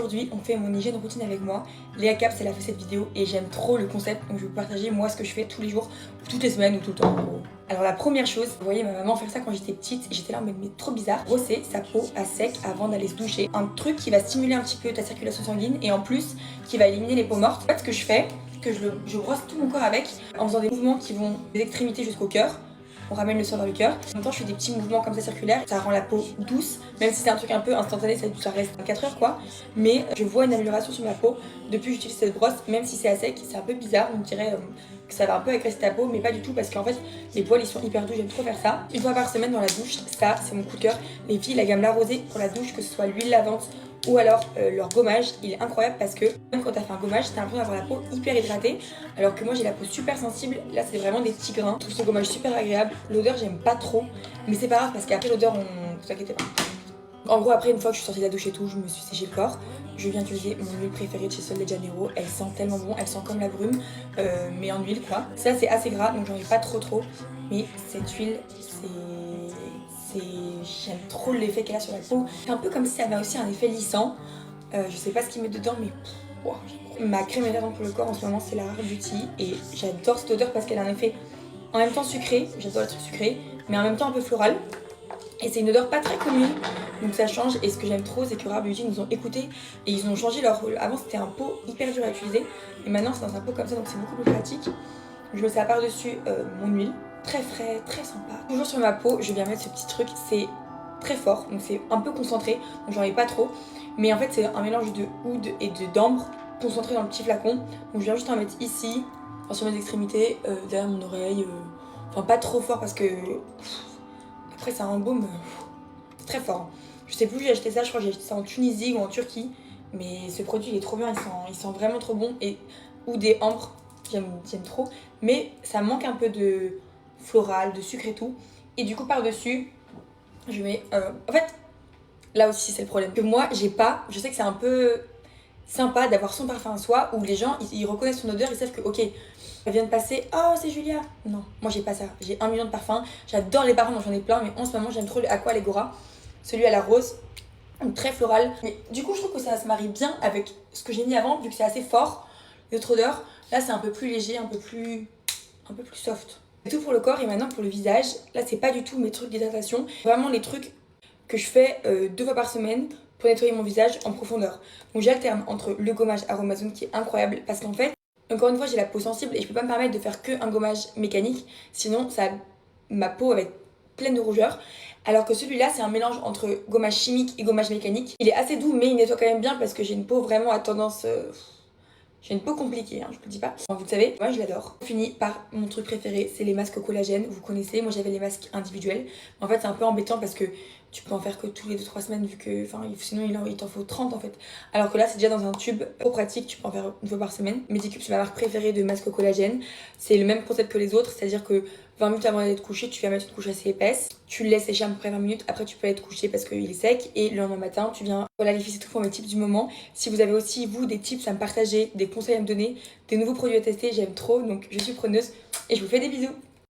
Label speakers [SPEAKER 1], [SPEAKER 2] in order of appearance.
[SPEAKER 1] Aujourd'hui, on fait mon hygiène routine avec moi. Léa Caps, elle a fait cette vidéo et j'aime trop le concept, donc je vais vous partager moi ce que je fais tous les jours, toutes les semaines ou tout le temps. Alors la première chose, vous voyez ma maman faire ça quand j'étais petite, j'étais là mais trop bizarre. Brosser sa peau à sec avant d'aller se doucher. Un truc qui va stimuler un petit peu ta circulation sanguine et en plus qui va éliminer les peaux mortes. En fait, ce que je fais, que je brosse tout mon corps avec en faisant des mouvements qui vont des extrémités jusqu'au cœur. On ramène le sang dans le cœur. En même temps, je fais des petits mouvements comme ça circulaires. Ça rend la peau douce, même si c'est un truc un peu instantané, ça reste 4 heures quoi. Mais je vois une amélioration sur ma peau depuis que j'utilise cette brosse, même si c'est à sec. C'est un peu bizarre, on dirait que ça va un peu agresser ta peau, mais pas du tout parce qu'en fait, les poils ils sont hyper doux. J'aime trop faire ça. Une fois par semaine dans la douche, ça c'est mon coup de cœur. Les filles, la gamme La Rosée pour la douche, que ce soit l'huile lavante ou alors leur gommage, il est incroyable parce que même quand t'as fait un gommage, t'as l'impression d'avoir la peau hyper hydratée, alors que moi j'ai la peau super sensible. Là c'est vraiment des petits grains. Je trouve ce gommage super agréable. L'odeur j'aime pas trop, mais c'est pas grave parce qu'après l'odeur on vous inquiétez pas. En gros, après une fois que je suis sortie de la douche et tout, je me suis séché le corps. Je viens d'utiliser mon huile préférée de chez Sol de Janeiro. Elle sent tellement bon, elle sent comme la brume, mais en huile quoi. Ça c'est assez gras donc j'en ai pas trop, mais cette huile j'aime trop l'effet qu'elle a sur la peau. C'est un peu comme si ça avait aussi un effet lissant. Je sais pas ce qu'ils mettent dedans, mais wow. Ma crème hydratante pour le corps en ce moment c'est la Rare Beauty et j'adore cette odeur parce qu'elle a un effet en même temps sucré, j'adore les trucs sucrés, mais en même temps un peu floral. Et c'est une odeur pas très commune, donc ça change. Et ce que j'aime trop, c'est que Rare Beauty nous ont écoutés et ils ont changé leur... Avant c'était un pot hyper dur à utiliser, et maintenant c'est dans un pot comme ça, donc c'est beaucoup plus pratique. Je me sers par-dessus mon huile, très frais, très sympa. Toujours sur ma peau, je viens mettre ce petit truc, c'est très fort, donc c'est un peu concentré, donc j'en ai pas trop. Mais en fait c'est un mélange de oud et d'ambre concentré dans le petit flacon. Donc je viens juste en mettre ici, enfin, sur mes extrémités, derrière mon oreille. Enfin pas trop fort parce que... Après c'est un baume très fort. Je sais plus où j'ai acheté ça, je crois que j'ai acheté ça en Tunisie ou en Turquie. Mais ce produit il est trop bien, il sent vraiment trop bon. Et oud et ambre, j'aime trop. Mais ça manque un peu de floral, de sucre et tout. Et du coup par dessus, je mets... En fait, là aussi c'est le problème. Que moi j'ai pas, je sais que c'est un peu sympa d'avoir son parfum à soi où les gens ils reconnaissent son odeur, ils savent que ok, elle vient de passer, oh c'est Julia. Non, moi j'ai pas ça, j'ai 1 million de parfums, j'adore les parfums, donc j'en ai plein, mais en ce moment j'aime trop le Aqua Legora, celui à la rose, très floral. Mais du coup je trouve que ça se marie bien avec ce que j'ai mis avant, vu que c'est assez fort, les autres odeurs. Là c'est un peu plus léger, un peu plus soft. C'est tout pour le corps et maintenant pour le visage. Là c'est pas du tout mes trucs d'hydratation, vraiment les trucs que je fais 2 fois par semaine pour nettoyer mon visage en profondeur. Donc j'alterne entre le gommage Aromazone qui est incroyable parce qu'en fait, encore une fois j'ai la peau sensible et je peux pas me permettre de faire que un gommage mécanique, sinon ma peau va être pleine de rougeur. Alors que celui-là c'est un mélange entre gommage chimique et gommage mécanique. Il est assez doux mais il nettoie quand même bien parce que j'ai une peau vraiment à tendance... J'ai une peau compliquée, hein, je vous le dis pas. Vous le savez, moi je l'adore. On finit par mon truc préféré, c'est les masques au collagène. Vous connaissez, moi j'avais les masques individuels. En fait c'est un peu embêtant parce que tu peux en faire que tous les 2-3 semaines vu que sinon il t'en faut 30 en fait. Alors que là c'est déjà dans un tube trop pratique, tu peux en faire une fois par semaine. Medicube c'est ma marque préférée de masques au collagène. C'est le même concept que les autres, c'est-à-dire que 20 minutes avant d'aller te coucher, tu vas mettre une couche assez épaisse. Tu le laisses sécher à peu près 20 minutes, après tu peux aller te coucher parce qu'il est sec. Et le lendemain matin, tu viens... Voilà les filles, c'est tout pour mes tips du moment. Si vous avez aussi, vous, des tips à me partager, des conseils à me donner, des nouveaux produits à tester, j'aime trop. Donc je suis preneuse et je vous fais des bisous.